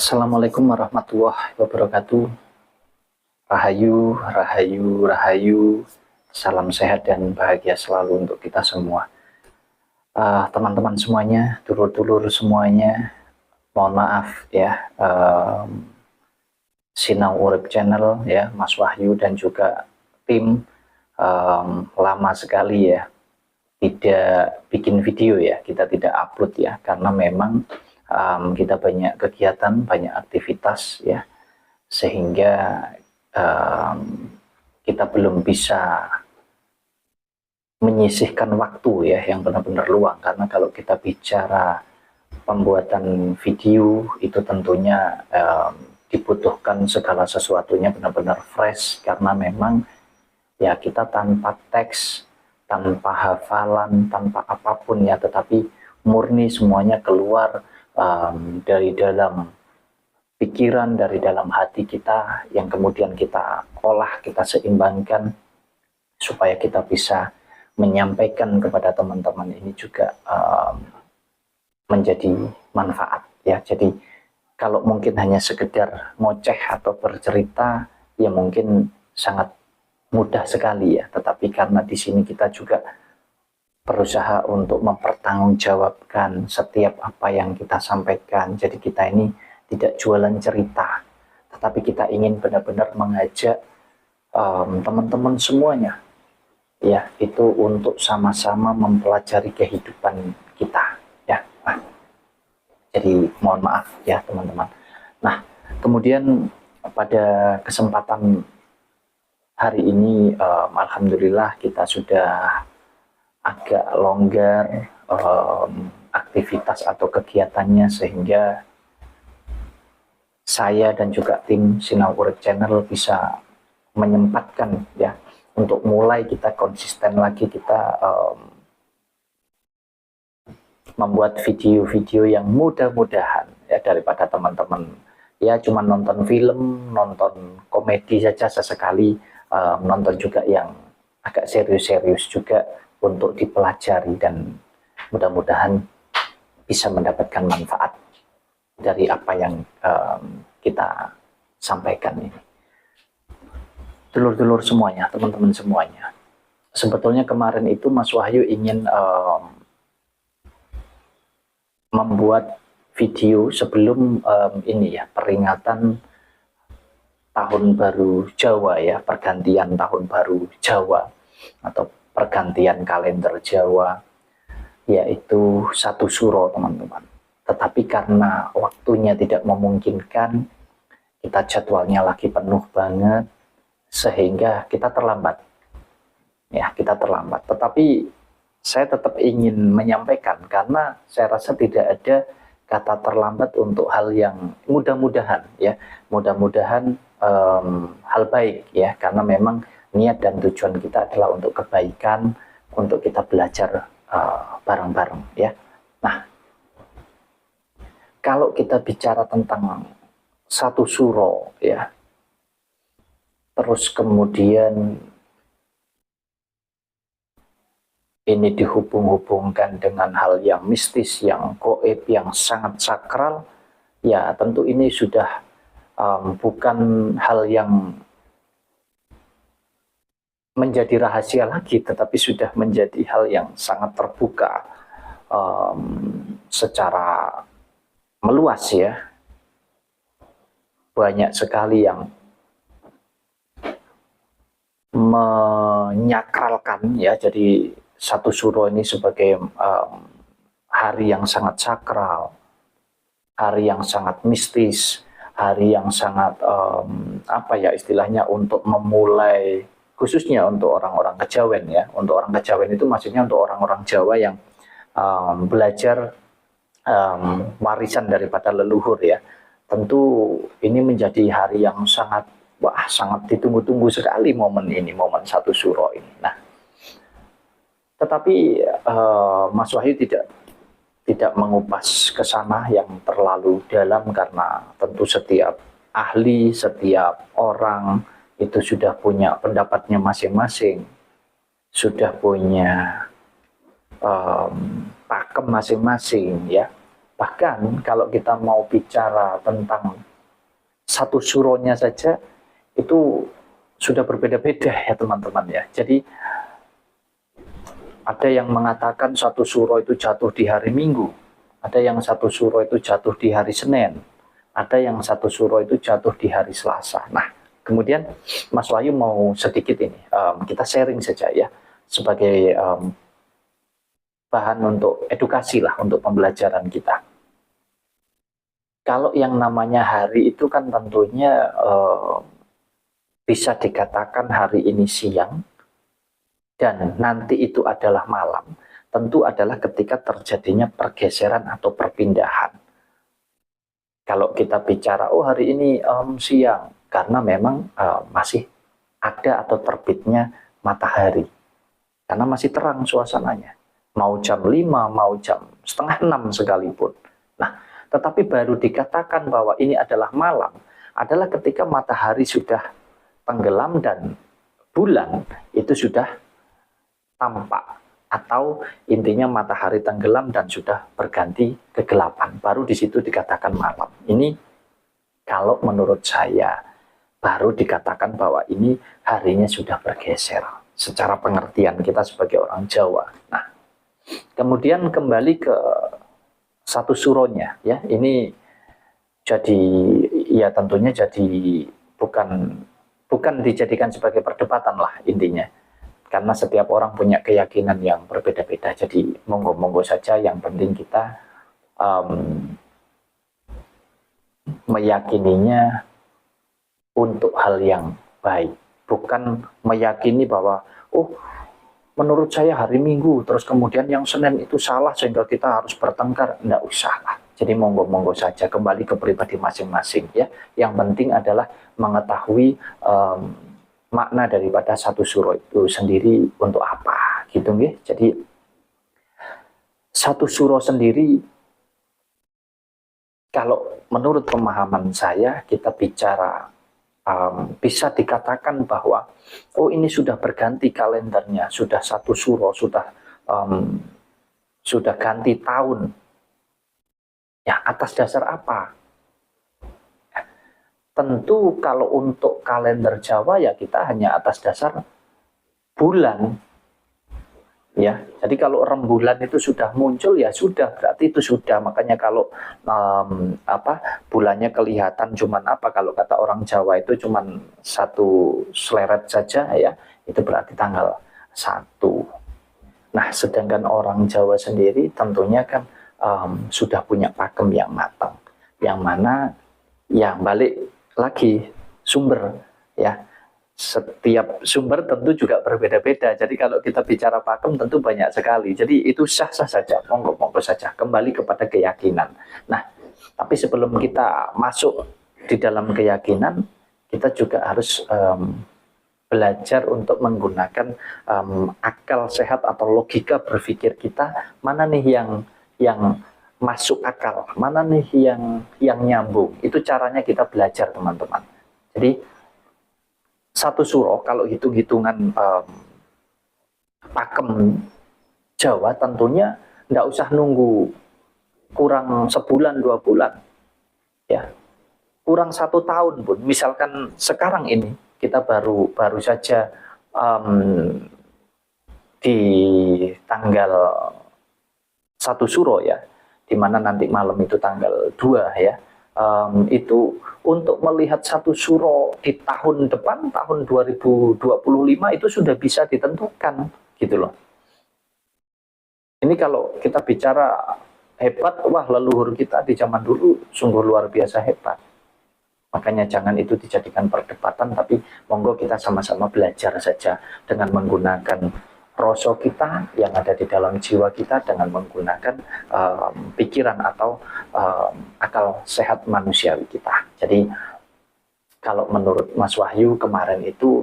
Assalamualaikum warahmatullahi wabarakatuh. Rahayu, rahayu, rahayu. Salam sehat dan bahagia selalu untuk kita semua. Teman-teman semuanya, dulur-dulur semuanya, mohon maaf ya. Sinau Urip Channel ya, Mas Wahyu dan juga tim lama sekali ya tidak bikin video ya, kita tidak upload ya, karena memang kita banyak kegiatan, banyak aktivitas ya, sehingga kita belum bisa menyisihkan waktu ya yang benar-benar luang. Karena kalau kita bicara pembuatan video itu tentunya dibutuhkan segala sesuatunya benar-benar fresh, karena memang ya kita tanpa teks, tanpa hafalan, tanpa apapun ya, tetapi murni semuanya keluar dari dalam pikiran, dari dalam hati kita, yang kemudian kita olah, kita seimbangkan supaya kita bisa menyampaikan kepada teman-teman ini juga menjadi manfaat ya. Jadi kalau mungkin hanya sekedar ngoceh atau bercerita ya mungkin sangat mudah sekali ya, tetapi karena di sini kita juga berusaha untuk mempertanggungjawabkan setiap apa yang kita sampaikan. Jadi kita ini tidak jualan cerita, tetapi kita ingin benar-benar mengajak teman-teman semuanya ya, itu untuk sama-sama mempelajari kehidupan kita ya. Jadi mohon maaf ya teman-teman. Nah, kemudian pada kesempatan hari ini alhamdulillah kita sudah agak longgar aktivitas atau kegiatannya, sehingga saya dan juga tim Sinau Urip Channel bisa menyempatkan ya untuk mulai kita konsisten lagi, kita membuat video-video yang mudah-mudahan ya, daripada teman-teman ya cuma nonton film, nonton komedi saja sesekali, nonton juga yang agak serius-serius juga untuk dipelajari, dan mudah-mudahan bisa mendapatkan manfaat dari apa yang kita sampaikan ini. Dulur-dulur semuanya, teman-teman semuanya, sebetulnya kemarin itu Mas Wahyu ingin membuat video sebelum ini ya, peringatan tahun baru Jawa ya, pergantian tahun baru Jawa atau pergantian kalender Jawa, yaitu 1 Suro teman-teman. Tetapi karena waktunya tidak memungkinkan, kita jadwalnya lagi penuh banget, sehingga kita terlambat ya, kita terlambat. Tetapi saya tetap ingin menyampaikan, karena saya rasa tidak ada kata terlambat untuk hal yang mudah-mudahan ya, mudah-mudahan hal baik ya, karena memang niat dan tujuan kita adalah untuk kebaikan, untuk kita belajar bareng-bareng ya. Nah, kalau kita bicara tentang 1 Suro ya, terus kemudian ini dihubung-hubungkan dengan hal yang mistis, yang goib, yang sangat sakral, ya tentu ini sudah bukan hal yang menjadi rahasia lagi, tetapi sudah menjadi hal yang sangat terbuka secara meluas ya. Banyak sekali yang menyakralkan ya, jadi 1 Suro ini sebagai hari yang sangat sakral, hari yang sangat mistis, hari yang sangat apa ya istilahnya, untuk memulai, khususnya untuk orang-orang kejawen ya. Untuk orang kejawen itu maksudnya untuk orang-orang Jawa yang belajar warisan daripada leluhur ya. Tentu ini menjadi hari yang sangat sangat ditunggu-tunggu sekali momen ini, momen 1 Suro ini. Nah, tetapi Mas Wahyu tidak mengupas ke sana yang terlalu dalam, karena tentu setiap ahli, setiap orang itu sudah punya pendapatnya masing-masing, sudah punya pakem masing-masing ya. Bahkan kalau kita mau bicara tentang satu suronya saja, itu sudah berbeda-beda ya teman-teman ya. Jadi ada yang mengatakan satu suro itu jatuh di hari Minggu, ada yang satu suro itu jatuh di hari Senin, ada yang satu suro itu jatuh di hari Selasa. Nah, kemudian Mas Wahyu mau sedikit ini, kita sharing saja ya, sebagai bahan untuk edukasi lah, untuk pembelajaran kita. Kalau yang namanya hari itu kan tentunya bisa dikatakan hari ini siang, dan nanti itu adalah malam, tentu adalah ketika terjadinya pergeseran atau perpindahan. Kalau kita bicara, oh hari ini siang, karena memang masih ada atau terbitnya matahari. Karena masih terang suasananya. Mau jam 5, mau jam setengah 6 sekalipun. Nah, tetapi baru dikatakan bahwa ini adalah malam, adalah ketika matahari sudah tenggelam dan bulan itu sudah tampak. Atau intinya matahari tenggelam dan sudah berganti kegelapan, baru di situ dikatakan malam. Ini kalau menurut saya baru dikatakan bahwa ini harinya sudah bergeser secara pengertian kita sebagai orang Jawa. Nah, kemudian kembali ke satu suronya ya, ini jadi ya tentunya jadi bukan dijadikan sebagai perdebatan lah intinya. Karena setiap orang punya keyakinan yang berbeda-beda. Jadi monggo-monggo saja, yang penting kita meyakininya untuk hal yang baik. Bukan meyakini bahwa, oh menurut saya hari Minggu, terus kemudian yang Senin itu salah sehingga kita harus bertengkar. Nggak usah lah. Jadi monggo-monggo saja, kembali ke pribadi masing-masing ya. Yang penting adalah mengetahui makna daripada satu suro itu sendiri untuk apa gitu nggih. Jadi satu suro sendiri, kalau menurut pemahaman saya, kita bicara bisa dikatakan bahwa oh ini sudah berganti kalendernya, sudah satu suro, sudah ganti tahun ya. Atas dasar apa? Tentu kalau untuk kalender Jawa ya kita hanya atas dasar bulan. Ya, jadi kalau rembulan itu sudah muncul ya sudah, berarti itu sudah. Makanya kalau bulannya kelihatan cuman kalau kata orang Jawa itu cuman satu seleret saja ya, itu berarti tanggal 1. Nah, sedangkan orang Jawa sendiri tentunya kan sudah punya pakem yang matang, yang mana ya balik lagi sumber ya, setiap sumber tentu juga berbeda-beda. Jadi kalau kita bicara pakem tentu banyak sekali, jadi itu sah-sah saja, monggo-monggo saja, kembali kepada keyakinan. Nah, tapi sebelum kita masuk di dalam keyakinan, kita juga harus belajar untuk menggunakan akal sehat atau logika berpikir kita, mana nih yang masuk akal, mana nih yang nyambung. Itu caranya kita belajar teman-teman. Jadi satu suro kalau hitung-hitungan pakem Jawa tentunya nggak usah nunggu kurang sebulan 2 bulan ya, kurang 1 tahun pun. Misalkan sekarang ini kita baru saja di tanggal 1 suro ya, dimana nanti malam itu tanggal 2 ya, itu untuk melihat satu suro di tahun depan, tahun 2025 itu sudah bisa ditentukan gitu loh. Ini kalau kita bicara hebat, wah leluhur kita di zaman dulu sungguh luar biasa hebat. Makanya jangan itu dijadikan perdebatan, tapi monggo kita sama-sama belajar saja dengan menggunakan rasa kita yang ada di dalam jiwa kita, dengan menggunakan pikiran atau akal sehat manusiawi kita. Jadi kalau menurut Mas Wahyu kemarin itu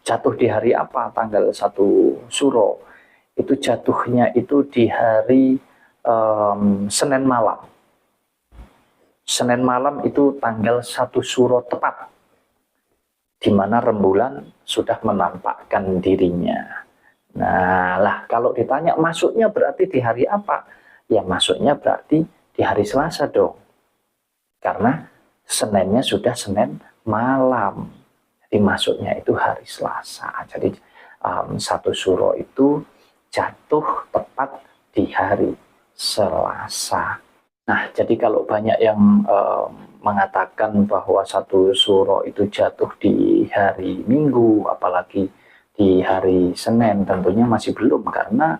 jatuh di hari apa tanggal 1 suro? Itu jatuhnya itu di hari Senin malam. Senin malam itu tanggal 1 suro tepat, di mana rembulan sudah menampakkan dirinya. Nah lah, kalau ditanya masuknya berarti di hari apa? Ya masuknya berarti di hari Selasa dong, karena Seninnya sudah Senin malam, jadi masuknya itu hari Selasa. Jadi satu suro itu jatuh tepat di hari Selasa. Nah, jadi kalau banyak yang mengatakan bahwa satu suro itu jatuh di hari Minggu, apalagi di hari Senin, tentunya masih belum, karena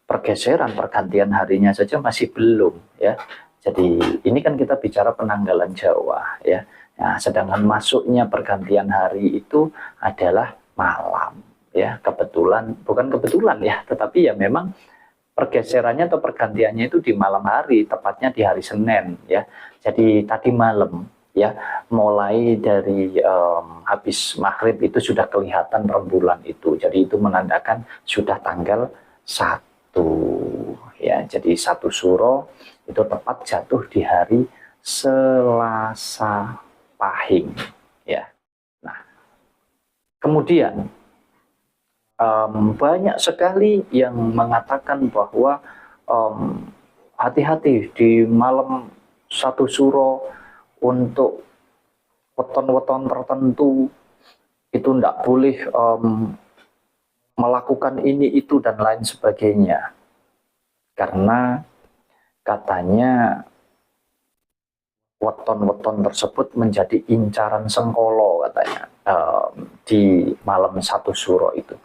pergeseran pergantian harinya saja masih belum ya. Jadi ini kan kita bicara penanggalan Jawa ya. Nah, sedangkan masuknya pergantian hari itu adalah malam ya. Kebetulan, bukan kebetulan ya, tetapi ya memang pergeserannya atau pergantiannya itu di malam hari, tepatnya di hari Senin ya. Jadi tadi malam ya, mulai dari habis maghrib itu sudah kelihatan rembulan itu. Jadi itu menandakan sudah tanggal 1 ya. Jadi satu suro itu tepat jatuh di hari Selasa Pahing ya. Nah, kemudian banyak sekali yang mengatakan bahwa hati-hati di malam satu suro untuk weton-weton tertentu itu tidak boleh melakukan ini itu dan lain sebagainya, karena katanya weton-weton tersebut menjadi incaran sengkolo katanya di malam satu suro itu.